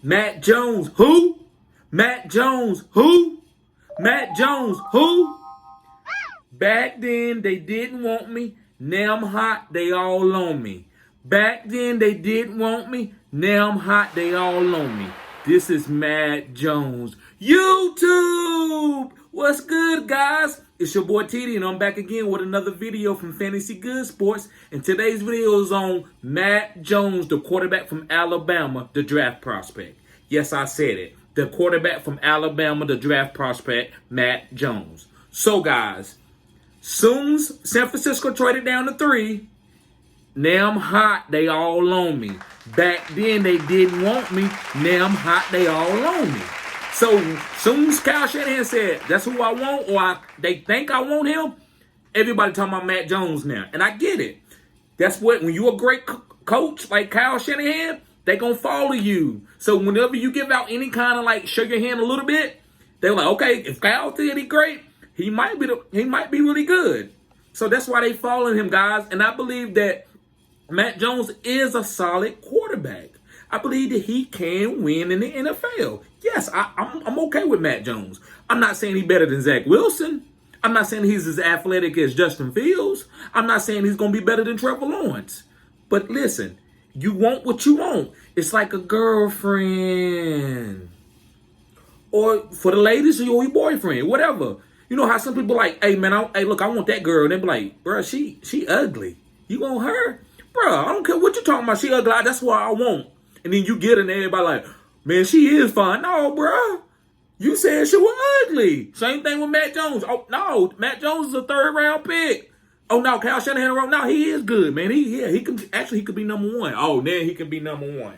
Matt Jones, who? Matt Jones, who? Matt Jones, who? Back then, they didn't want me. Now I'm hot, they all on me. Back then, they didn't want me. Now I'm hot, they all on me. This is Matt Jones. YouTube! What's good, guys? It's your boy TD, and I'm back again with another video from Fantasy Good Sports. And today's video is on Matt Jones, the quarterback from Alabama, the draft prospect. Yes, I said it. The quarterback from Alabama, the draft prospect, Matt Jones. So, guys, soon as San Francisco traded down to 3, now I'm hot, they all on me. Back then, they didn't want me. Now I'm hot, they all on me. So, soon as Kyle Shanahan said, that's who I want, or they think I want him, everybody talking about Matt Jones now. And I get it. That's what, when you're a great coach like Kyle Shanahan, they going to follow you. So, whenever you give out any kind of, like, shake your hand a little bit, they're like, okay, if Kyle did it great, he might be really good. So, that's why they following him, guys. And I believe that Matt Jones is a solid quarterback. I believe that he can win in the NFL. Yes, I'm okay with Matt Jones. I'm not saying he's better than Zach Wilson. I'm not saying he's as athletic as Justin Fields. I'm not saying he's going to be better than Trevor Lawrence. But listen, you want what you want. It's like a girlfriend. Or for the ladies, or your boyfriend, whatever. You know how some people like, hey, man, hey, look, I want that girl. And they be like, bro, she ugly. You want her? Bro, I don't care what you're talking about. She ugly. That's what I want. And then you get in there, everybody like, man, she is fine. No, bro. You said she was ugly. Same thing with Matt Jones. Oh, no. Matt Jones is a 3rd-round pick. Oh, no. Kyle Shanahan, no, he is good, man. He could be number 1. Oh, now he could be number 1.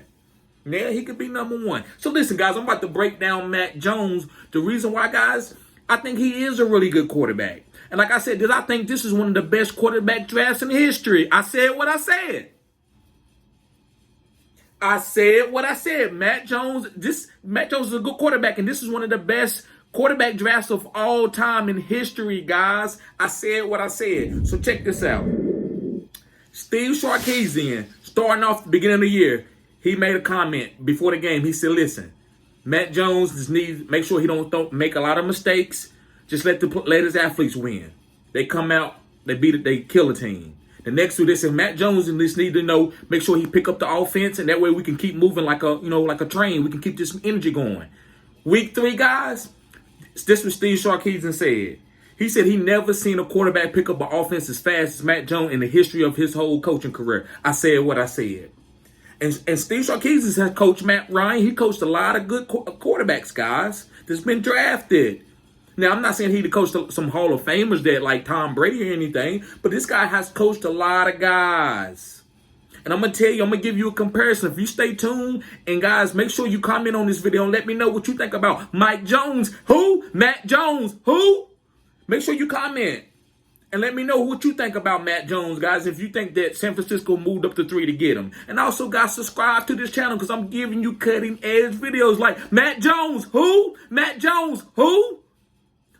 Now he could be number 1. So, listen, guys, I'm about to break down Matt Jones. The reason why, guys, I think he is a really good quarterback. And like I said, I think this is one of the best quarterback drafts in history. I said what I said. I said what I said. Matt Jones is a good quarterback, and this is one of the best quarterback drafts of all time in history, guys. I said what I said. So check this out. Steve Sarkisian, starting off the beginning of the year, he made a comment before the game. He said, listen, Matt Jones just needs make sure he don't make a lot of mistakes. Just let his athletes win. They come out, they beat it, they kill a team. The next 2, they said Matt Jones and just need to make sure he pick up the offense, and that way we can keep moving like a train. We can keep this energy going. Week 3, guys, this was Steve Sarkisian said. He said he never seen a quarterback pick up an offense as fast as Matt Jones in the history of his whole coaching career. I said what I said. And Steve Sarkisian has coached Matt Ryan. He coached a lot of good quarterbacks, guys, that's been drafted. Now, I'm not saying he coached some Hall of Famers that like Tom Brady or anything, but this guy has coached a lot of guys. And I'm going to tell you, I'm going to give you a comparison. If you stay tuned, and guys, make sure you comment on this video and let me know what you think about Mike Jones. Who? Matt Jones. Who? Make sure you comment and let me know what you think about Matt Jones, guys, if you think that San Francisco moved up to 3 to get him. And also, guys, subscribe to this channel because I'm giving you cutting-edge videos like Matt Jones. Who? Matt Jones. Who?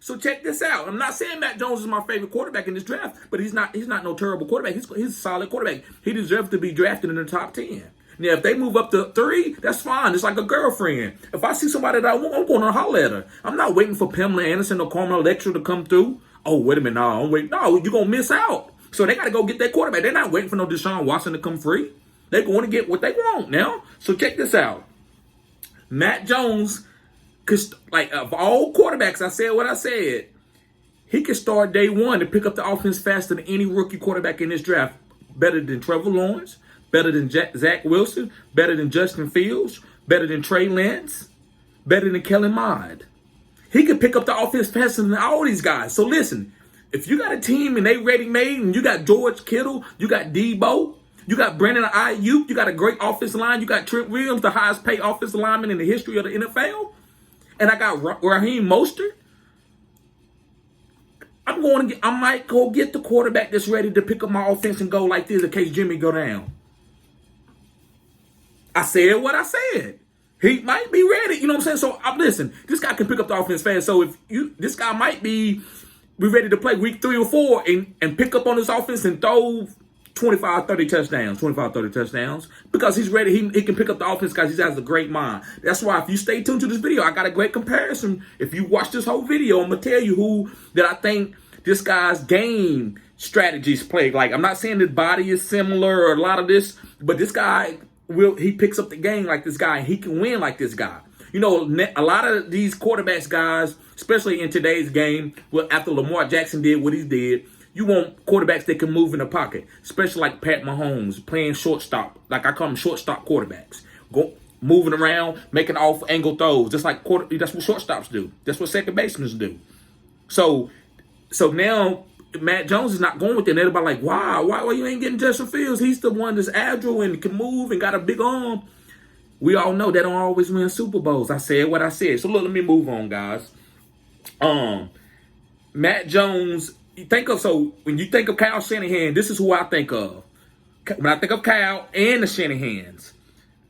So check this out. I'm not saying Matt Jones is my favorite quarterback in this draft, but he's not no terrible quarterback. He's a solid quarterback. He deserves to be drafted in the top 10. Now, if they move up to 3, that's fine. It's like a girlfriend. If I see somebody that I want, I'm going to holler at her. I'm not waiting for Pamela Anderson or Carmel Electra to come through. Oh, wait a minute. No, I'm waiting. No, you're going to miss out. So they got to go get that quarterback. They're not waiting for no Deshaun Watson to come free. They're going to get what they want now. So check this out. Matt Jones, like, of all quarterbacks, I said what I said. He can start day 1 to pick up the offense faster than any rookie quarterback in this draft. Better than Trevor Lawrence, better than Zach Wilson, better than Justin Fields, better than Trey Lance, better than Kellen Mond. He can pick up the offense faster than all these guys. So listen, if you got a team and they ready-made, and you got George Kittle, you got Debo, you got Brandon Ayuk, you got a great offensive line, you got Trent Williams, the highest paid offensive lineman in the history of the NFL, and I got Raheem Mostert, I might go get the quarterback that's ready to pick up my offense and go like this in case Jimmy go down. I said what I said. He might be ready. You know what I'm saying? So listen, this guy can pick up the offense fast. So this guy might be ready to play week 3 or 4 and pick up on this offense and throw 25, 30 touchdowns, 25, 30 touchdowns, because he's ready. He can pick up the offense because he has a great mind. That's why if you stay tuned to this video, I got a great comparison. If you watch this whole video, I'm going to tell you who that I think this guy's game strategies play. Like, I'm not saying his body is similar or a lot of this, but this guy, he picks up the game like this guy, and he can win like this guy. You know, a lot of these quarterbacks, guys, especially in today's game, after Lamar Jackson did what he did, you want quarterbacks that can move in the pocket, especially like Pat Mahomes, playing shortstop. Like I call them shortstop quarterbacks. Moving around, making off-angle throws, just like that's what shortstops do. That's what second basemen do. So now Matt Jones is not going with it. And everybody like, why you ain't getting Justin Fields? He's the one that's agile and can move and got a big arm. We all know they don't always win Super Bowls. I said what I said. So look, let me move on, guys. Matt Jones, when you think of Kyle Shanahan, this is who I think of. When I think of Kyle and the Shanahans,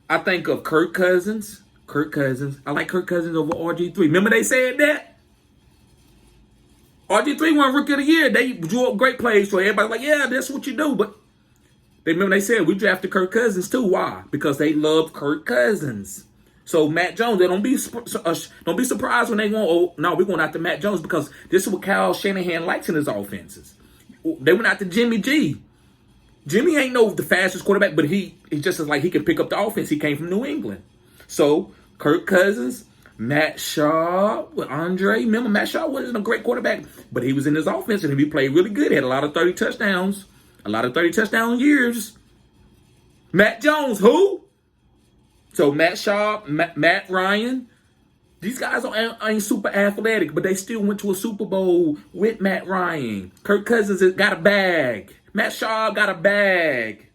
I think of Kirk Cousins. I like Kirk Cousins over RG3. Remember they said that? RG3 won Rookie of the Year. They drew up great plays for everybody. Like, yeah, that's what you do. But they said we drafted Kirk Cousins too. Why? Because they love Kirk Cousins. So Matt Jones, they don't be surprised when they go, oh no, we're going after Matt Jones because this is what Kyle Shanahan likes in his offenses. They went after Jimmy G. Jimmy ain't the fastest quarterback, but he just is like he can pick up the offense. He came from New England. So Kirk Cousins, Matt Shaw with Andre. Remember, Matt Shaw wasn't a great quarterback, but he was in his offense and he played really good. He had a lot of 30 touchdowns. A lot of 30 touchdown years. Matt Jones, who? So Matt Shaw, Matt Ryan. These guys ain't super athletic, but they still went to a Super Bowl with Matt Ryan. Kirk Cousins got a bag. Matt Shaw got a bag.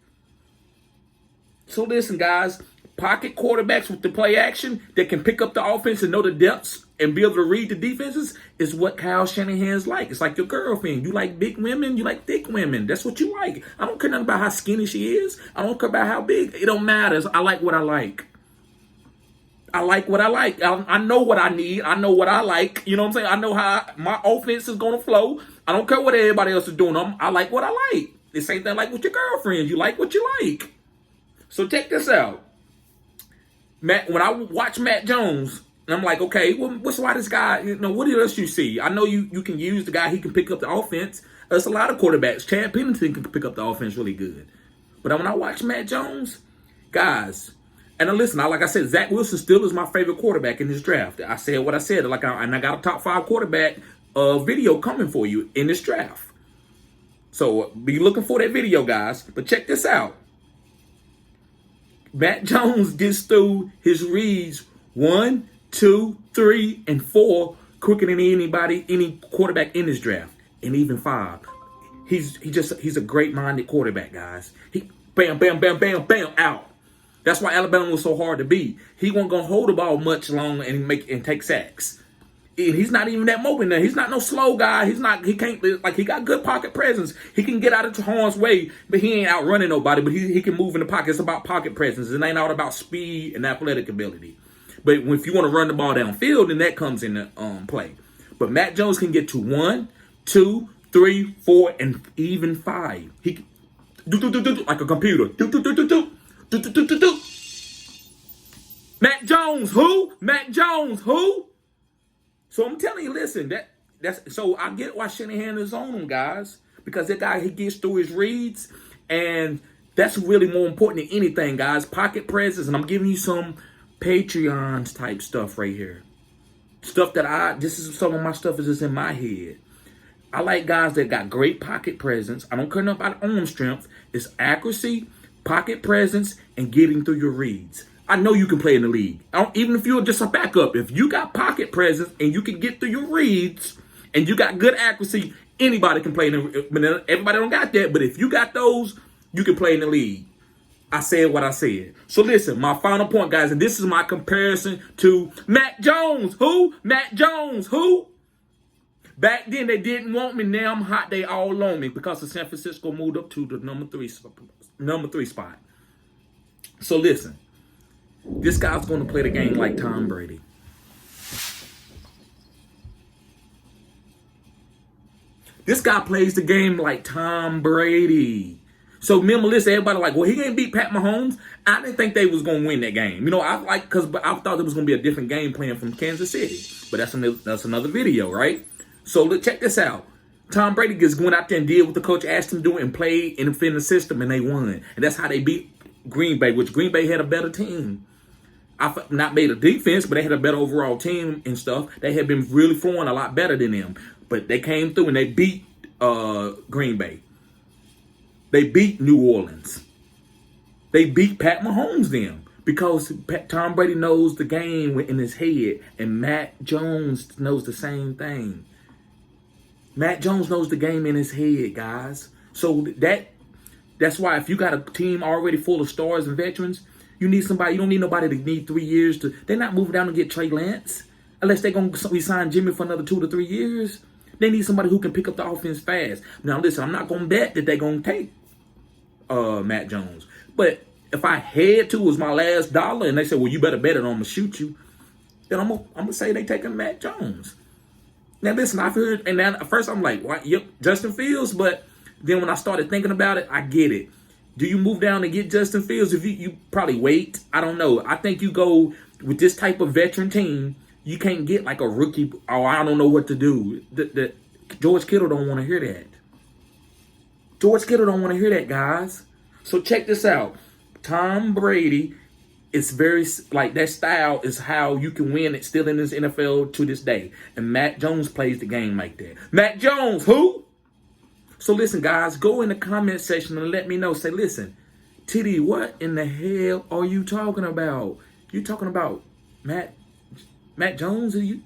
So listen, guys. Pocket quarterbacks with the play action that can pick up the offense and know the depths and be able to read the defenses is what Kyle Shanahan's like. It's like your girlfriend. You like big women, you like thick women. That's what you like. I don't care nothing about how skinny she is. I don't care about how big. It don't matter. I like what I like. I like what I like. I know what I need. I know what I like. You know what I'm saying? I know how my offense is going to flow. I don't care what everybody else is doing. I like what I like. The same thing like with your girlfriend. You like what you like. So check this out. When I watch Matt Jones, and I'm like, okay, what's why this guy, what else you see? I know you can use the guy, he can pick up the offense. There's a lot of quarterbacks. Chad Pennington can pick up the offense really good. But when I watch Matt Jones, guys, and listen, like I said, Zach Wilson still is my favorite quarterback in this draft. I said what I said, and I got a top 5 quarterback video coming for you in this draft. So be looking for that video, guys. But check this out. Matt Jones gets through his reads 1, 2, 3, and 4 quicker than any quarterback in this draft, and even 5. He's a great-minded quarterback, guys. He bam, bam, bam, bam, bam, out. That's why Alabama was so hard to beat. He wasn't gonna hold the ball much longer and take sacks. And he's not even that mobile now. He's not no slow guy. He got good pocket presence. He can get out of harm's way, but he ain't outrunning nobody, but he can move in the pocket. It's about pocket presence. It ain't all about speed and athletic ability. But if you want to run the ball downfield, then that comes into play. But Matt Jones can get to 1, 2, 3, 4, and even 5. He can do like a computer. Do. Matt Jones, who? Matt Jones, who? So I'm telling you, listen, so I get why Shanahan is on him, guys, because that guy, he gets through his reads, and that's really more important than anything, guys. Pocket presence, and I'm giving you some Patreons type stuff right here. Stuff that this is some of my stuff is just in my head. I like guys that got great pocket presence. I don't care enough about arm strength. It's accuracy, pocket presence, and getting through your reads. I know you can play in the league. Even if you're just a backup, if you got pocket presence and you can get through your reads and you got good accuracy, anybody can play in the everybody don't got that, but if you got those, you can play in the league. I said what I said. So listen, my final point, guys, and this is my comparison to Matt Jones. Who? Matt Jones. Who? Back then they didn't want me. Now I'm hot. They all on me because the San Francisco moved up to the number three spot. So listen. This guy's going to play the game like Tom Brady. This guy plays the game like Tom Brady. So remember, listen, everybody like, well, he ain't beat Pat Mahomes. I didn't think they was gonna win that game. You know, because I thought it was gonna be a different game plan from Kansas City. But that's another video, right? So check this out. Tom Brady just went out there and did what the coach asked him to do and played in the system, and they won. And that's how they beat Green Bay, which Green Bay had a better team. Not made a defense, but they had a better overall team and stuff. They had been really throwing a lot better than them. But they came through and they beat Green Bay. They beat New Orleans. They beat Pat Mahomes then because Tom Brady knows the game in his head, and Matt Jones knows the same thing. Matt Jones knows the game in his head, guys. So that's why if you got a team already full of stars and veterans, you need somebody. You don't need nobody to need 3 years to. They're not moving down to get Trey Lance unless they're gonna resign Jimmy for another 2 to 3 years. They need somebody who can pick up the offense fast. Now listen, I'm not gonna bet that they're gonna take Matt Jones, but if I had to, it was my last dollar, and they said, well, you better bet it, I'm gonna shoot you, then I'm gonna say they taking Matt Jones. Now listen, I've heard, and then at first I'm like, what? Yep, Justin Fields, but then when I started thinking about it, I get it. Do you move down and get Justin Fields? If you probably wait, I don't know. I think you go with this type of veteran team. You can't get like a rookie. Oh, I don't know what to do. George Kittle don't want to hear that. George Kittle don't want to hear that, guys. So check this out. Tom Brady is very, like, that style is how you can win it still in this NFL to this day. And Matt Jones plays the game like that. Matt Jones, who? So listen, guys, go in the comment section and let me know. Say, listen, Titty, what in the hell are you talking about? You talking about Matt Jones? Are you?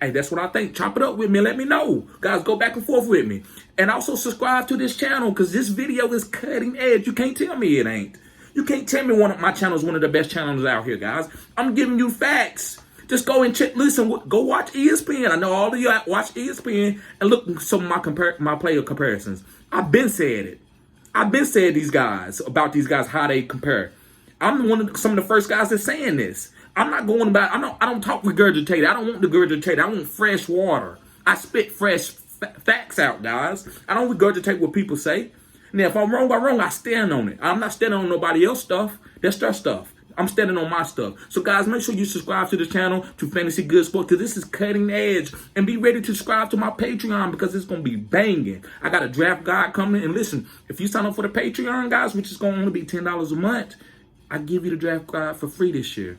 Hey, that's what I think. Chop it up with me. Let me know. Guys, go back and forth with me. And also subscribe to this channel because this video is cutting edge. You can't tell me it ain't. You can't tell me my channel is one of the best channels out here, guys. I'm giving you facts. Just go and check. Listen, go watch ESPN. I know all of you watch ESPN and look at some of my player comparisons. I've been said it. I've been said about these guys, how they compare. I'm some of the first guys that's saying this. I'm not going about. I don't talk regurgitated. I don't want regurgitated. I want fresh water. I spit fresh facts out, guys. I don't regurgitate what people say. Now, if I'm wrong by wrong, I stand on it. I'm not standing on nobody else's stuff. That's their stuff. I'm standing on my stuff. So, guys, make sure you subscribe to this channel, to Fantasy Good Sports, because this is cutting edge. And be ready to subscribe to my Patreon because it's going to be banging. I got a draft guide coming. And listen, if you sign up for the Patreon, guys, which is going to only be $10 a month, I give you the draft guide for free this year.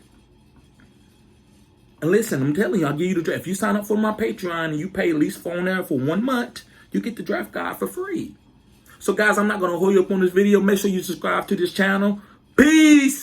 And listen, I'm telling you, I'll give you the draft. If you sign up for my Patreon and you pay at least for 1 month, you get the draft guide for free. So, guys, I'm not going to hold you up on this video. Make sure you subscribe to this channel. Peace.